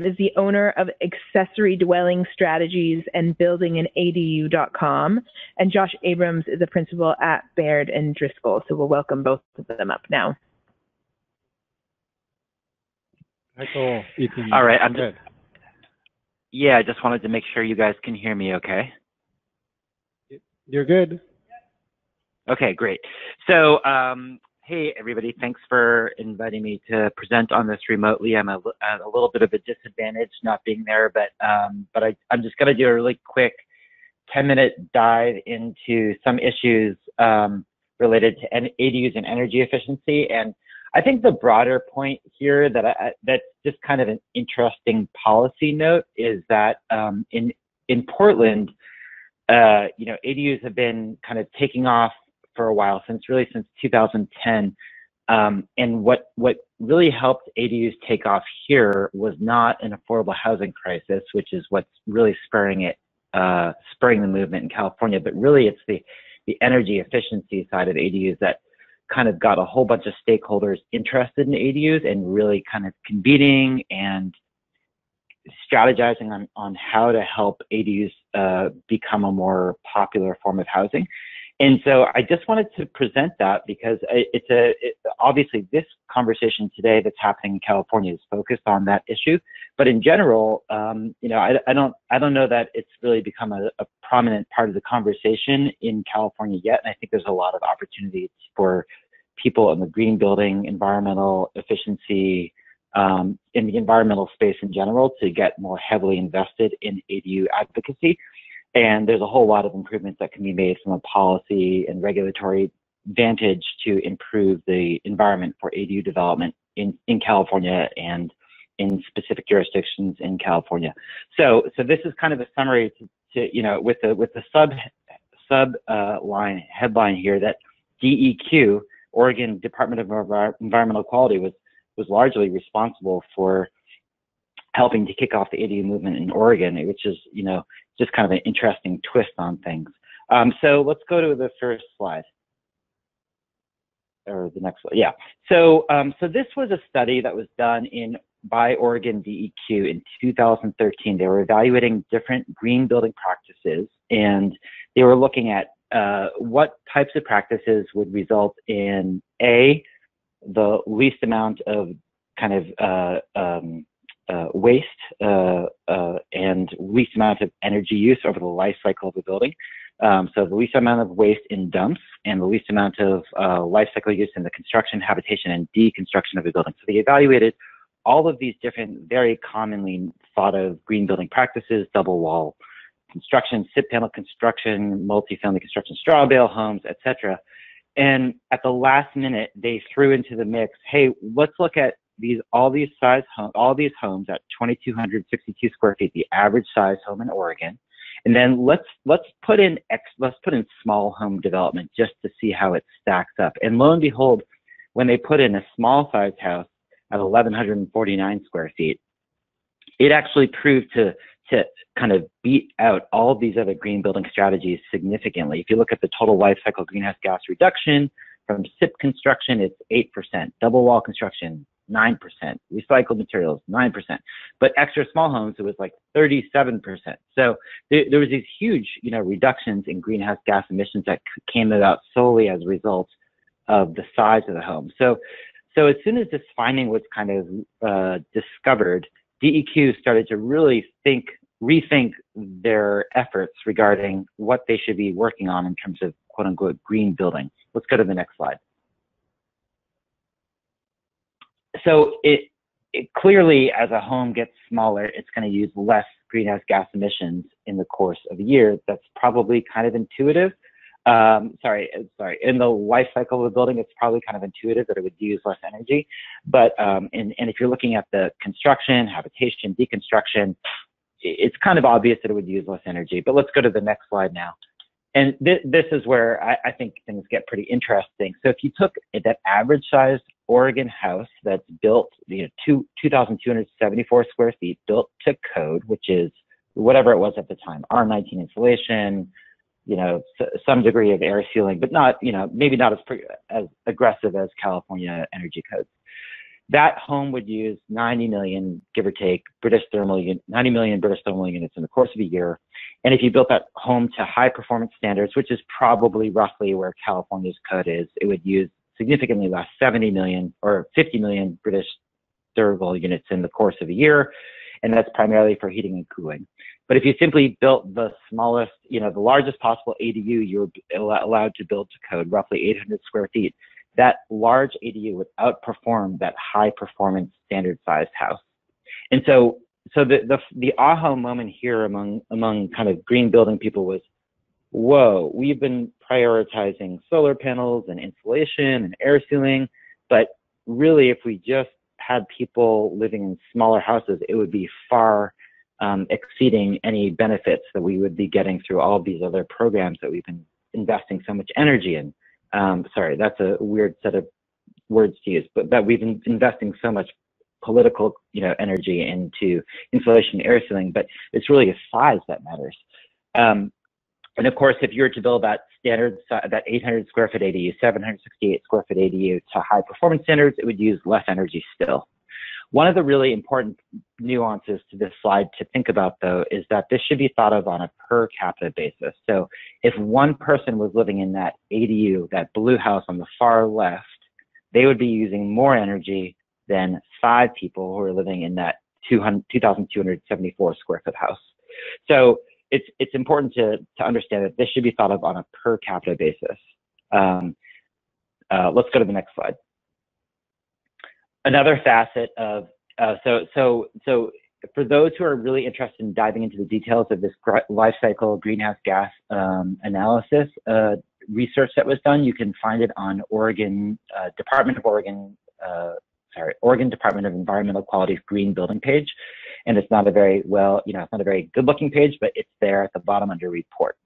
is the owner of Accessory Dwelling Strategies and buildinganadu.com. And Josh Abrams is a principal at Baird and Driscoll. So we'll welcome both of them up now. Michael, Ethan. All right. I just wanted to make sure you guys can hear me okay. You're good. Okay, great. So, hey, everybody, thanks for inviting me to present on this remotely. I'm at a little bit of a disadvantage not being there, but I'm just going to do a really quick 10-minute dive into some issues related to ADUs and energy efficiency. And I think the broader point here that's just kind of an interesting policy note is that in Portland, ADUs have been kind of taking off for a while, since 2010. And what really helped ADUs take off here was not an affordable housing crisis, which is what's really spurring the movement in California, but really it's the energy efficiency side of ADUs that kind of got a whole bunch of stakeholders interested in ADUs and really kind of convening and strategizing on how to help ADUs become a more popular form of housing. And so I just wanted to present that because obviously this conversation today that's happening in California is focused on that issue, but in general, I don't know that it's really become a prominent part of the conversation in California yet. And I think there's a lot of opportunities for people in the green building, environmental efficiency, in the environmental space in general to get more heavily invested in ADU advocacy. And there's a whole lot of improvements that can be made from a policy and regulatory vantage to improve the environment for ADU development in California and in specific jurisdictions in California. So this is kind of a summary to with the sub line headline here that DEQ, Oregon Department of Environmental Quality, was largely responsible for helping to kick off the ADU movement in Oregon, which is, just kind of an interesting twist on things. So let's go to the first slide, or the next one. Yeah. So this was a study that was done by Oregon DEQ in 2013. They were evaluating different green building practices, and they were looking at what types of practices would result in the least amount of kind of waste and least amount of energy use over the life cycle of a building. So the least amount of waste in dumps and the least amount of life cycle use in the construction, habitation, and deconstruction of a building. So they evaluated all of these different, very commonly thought of green building practices: double wall construction, SIP panel construction, multifamily construction, straw bale homes, etc. And at the last minute, they threw into the mix, hey, let's look at all these homes at 2,262 square feet, the average size home in Oregon, and then let's put in small home development just to see how it stacks up. And lo and behold, when they put in a small size house at 1,149 square feet, it actually proved to kind of beat out all of these other green building strategies significantly. If you look at the total life cycle greenhouse gas reduction from SIP construction, it's 8%, double wall construction 9%, recycled materials 9%, but extra small homes it was like 37%. So there was these huge reductions in greenhouse gas emissions that came about solely as a result of the size of the home. So as soon as this finding was kind of discovered, DEQ started to really rethink their efforts regarding what they should be working on in terms of quote unquote green building. Let's go to the next slide. So it clearly, as a home gets smaller, it's going to use less greenhouse gas emissions in the course of a year. That's probably kind of intuitive. In the life cycle of a building, it's probably kind of intuitive that it would use less energy. But and if you're looking at the construction, habitation, deconstruction, it's kind of obvious that it would use less energy. But let's go to the next slide now. And this is where I think things get pretty interesting. So if you took that average sized Oregon house that's built, 2,274 square feet, built to code, which is whatever it was at the time, R19 insulation, some degree of air sealing, but not, maybe not as aggressive as California energy codes. that home would use 90 million, give or take, 90 million British thermal units in the course of a year. And if you built that home to high performance standards, which is probably roughly where California's code is, it would use significantly less, 70 million or 50 million British thermal units in the course of a year. And that's primarily for heating and cooling. But if you simply built the smallest, the largest possible ADU you were allowed to build to code, roughly 800 square feet, that large ADU would outperform that high performance standard sized house. And so the aha moment here among kind of green building people was, whoa, we've been prioritizing solar panels and insulation and air sealing, but really if we just had people living in smaller houses, it would be far exceeding any benefits that we would be getting through all of these other programs that we've been investing so much energy in. Sorry, that's a weird set of words to use, but that we've been investing so much political, energy into insulation, air sealing, but it's really a size that matters. And of course, if you were to build that standard, that 800 square foot ADU, 768 square foot ADU to high performance standards, it would use less energy still. One of the really important nuances to this slide to think about, though, is that this should be thought of on a per capita basis. So if one person was living in that ADU, that blue house on the far left, they would be using more energy than 5 people who are living in that 2,274 square foot house. So it's important to understand that this should be thought of on a per capita basis. Let's go to the next slide. Another facet of, so for those who are really interested in diving into the details of this life cycle greenhouse gas analysis research that was done, you can find it on Oregon Department of Environmental Quality's Green Building page. And it's not a very it's not a very good looking page, but it's there at the bottom under reports.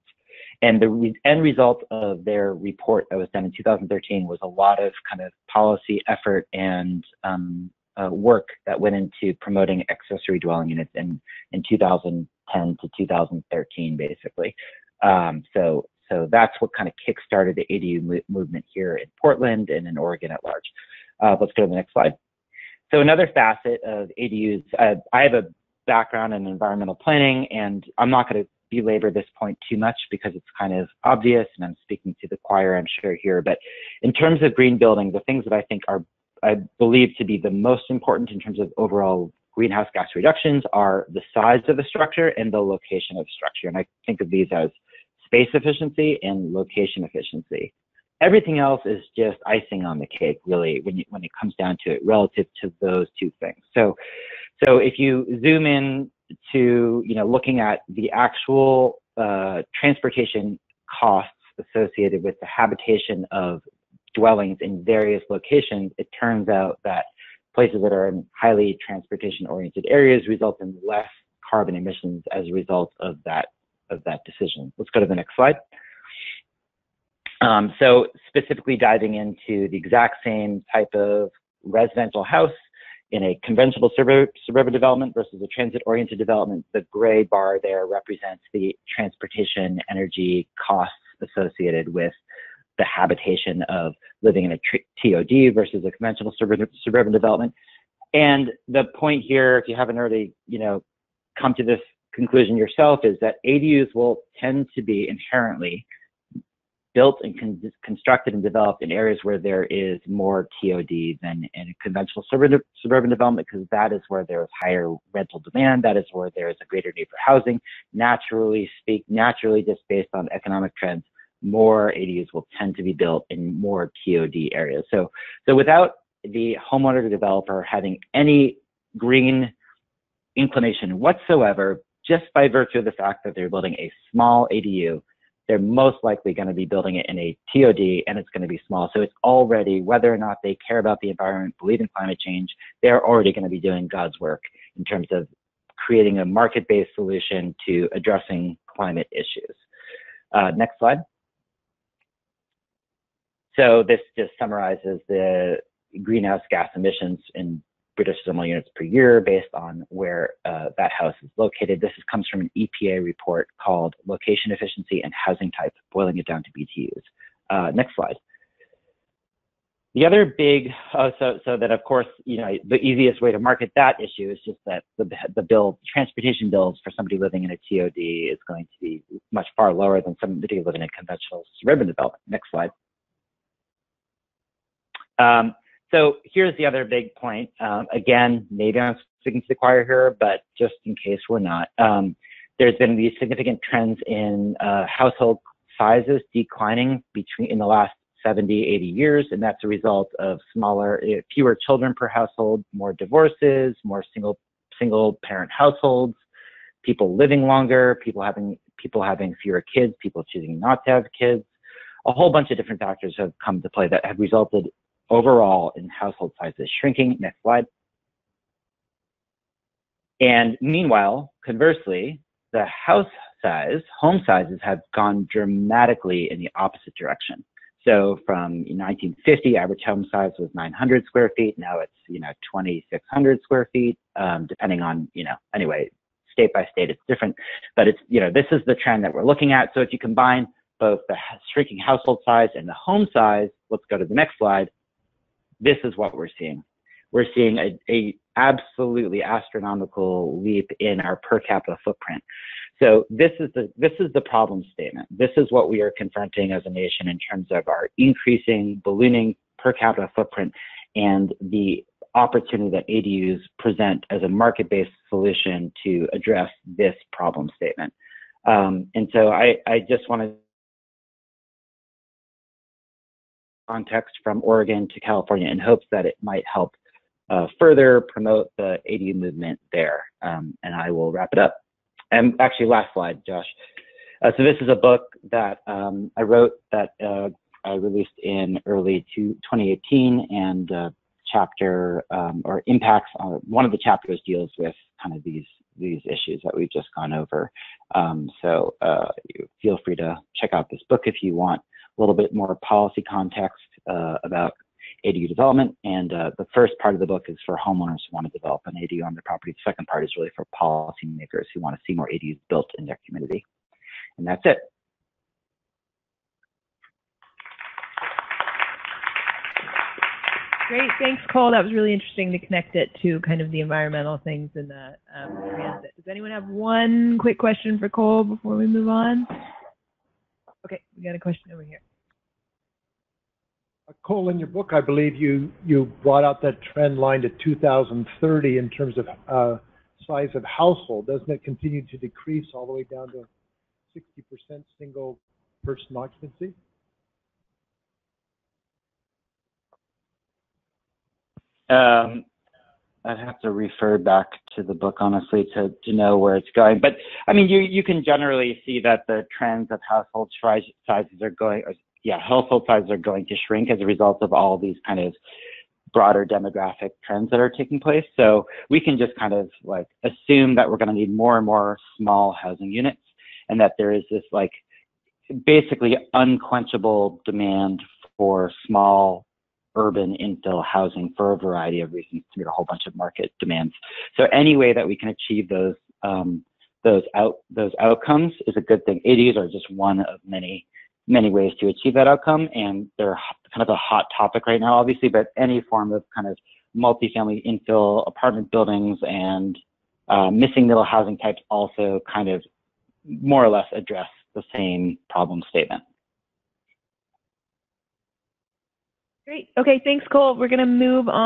And the end result of their report that was done in 2013 was a lot of kind of policy effort and work that went into promoting accessory dwelling units in 2010 to 2013, basically. So that's what kind of kickstarted the ADU movement here in Portland and in Oregon at large. Let's go to the next slide. So another facet of ADUs, I have a background in environmental planning, and I'm not going to belabor this point too much because it's kind of obvious, and I'm speaking to the choir, I'm sure, here. But in terms of green building, the things that I think I believe to be the most important in terms of overall greenhouse gas reductions are the size of the structure and the location of the structure. And I think of these as space efficiency and location efficiency. Everything else is just icing on the cake, really, when it comes down to it, relative to those two things. So if you zoom in to looking at the actual transportation costs associated with the habitation of dwellings in various locations, it turns out that places that are in highly transportation-oriented areas result in less carbon emissions as a result of that decision. Let's go to the next slide. So specifically diving into the exact same type of residential house in a conventional suburban development versus a transit-oriented development, the gray bar there represents the transportation energy costs associated with the habitation of living in a TOD versus a conventional suburban development. And the point here, if you haven't already, come to this conclusion yourself, is that ADUs will tend to be inherently built and constructed and developed in areas where there is more TOD than in a conventional suburban development, because that is where there is higher rental demand. That is where there is a greater need for housing. Naturally just based on economic trends, more ADUs will tend to be built in more TOD areas. So without the homeowner developer having any green inclination whatsoever, just by virtue of the fact that they're building a small ADU, they're most likely going to be building it in a TOD, and it's going to be small. So it's already, whether or not they care about the environment, believe in climate change, they're already going to be doing God's work in terms of creating a market-based solution to addressing climate issues. Next slide. So this just summarizes the greenhouse gas emissions in British thermal units per year based on where that house is located. This comes from an EPA report called Location Efficiency and Housing Type, boiling it down to BTUs. Next slide. The other big, so that of course, you know, the easiest way to market that issue is just that the transportation bills for somebody living in a TOD is going to be much far lower than somebody living in conventional suburban development. Next slide. So here's the other big point. Again, maybe I'm speaking to the choir here, but just in case we're not, there's been these significant trends in household sizes declining in the last 70, 80 years, and that's a result of fewer children per household, more divorces, more single parent households, people living longer, people having fewer kids, people choosing not to have kids. A whole bunch of different factors have come to play that have resulted overall in household sizes shrinking. Next slide. And meanwhile, conversely, the home sizes have gone dramatically in the opposite direction. So from 1950, average home size was 900 square feet. Now it's, 2,600 square feet, depending on, anyway, state by state, it's different. But it's, this is the trend that we're looking at. So if you combine both the shrinking household size and the home size, let's go to the next slide. This is what we're seeing. We're seeing a absolutely astronomical leap in our per capita footprint. So this is the problem statement. This is what we are confronting as a nation in terms of our increasing, ballooning per capita footprint and the opportunity that ADUs present as a market-based solution to address this problem statement. And so I just wanted context from Oregon to California in hopes that it might help further promote the ADU movement there. And I will wrap it up. And actually, last slide, Josh. So this is a book that I wrote that I released in early 2018, and chapter or impacts on one of the chapters deals with kind of these issues that we've just gone over. So you feel free to check out this book if you want a little bit more policy context about ADU development. And the first part of the book is for homeowners who want to develop an ADU on their property. The second part is really for policymakers who want to see more ADUs built in their community. And that's it. Great, thanks, Cole. That was really interesting to connect it to kind of the environmental things in the transit. Does anyone have one quick question for Cole before we move on? Okay, we got a question over here. Cole, in your book, I believe you brought out that trend line to 2030 in terms of size of household. Doesn't it continue to decrease all the way down to 60% single person occupancy? I'd have to refer back to the book, honestly, to know where it's going. But I mean, you can generally see that the trends of household sizes are going, household sizes are going to shrink as a result of all these kind of broader demographic trends that are taking place. So we can just kind of like assume that we're going to need more and more small housing units, and that there is this like basically unquenchable demand for small urban infill housing for a variety of reasons to meet a whole bunch of market demands. So any way that we can achieve those outcomes is a good thing. ADUs are just one of many ways to achieve that outcome, and they're kind of a hot topic right now, obviously, but any form of kind of multifamily infill apartment buildings and missing middle housing types also kind of more or less address the same problem statement. Great. Okay, thanks, Cole. We're going to move on.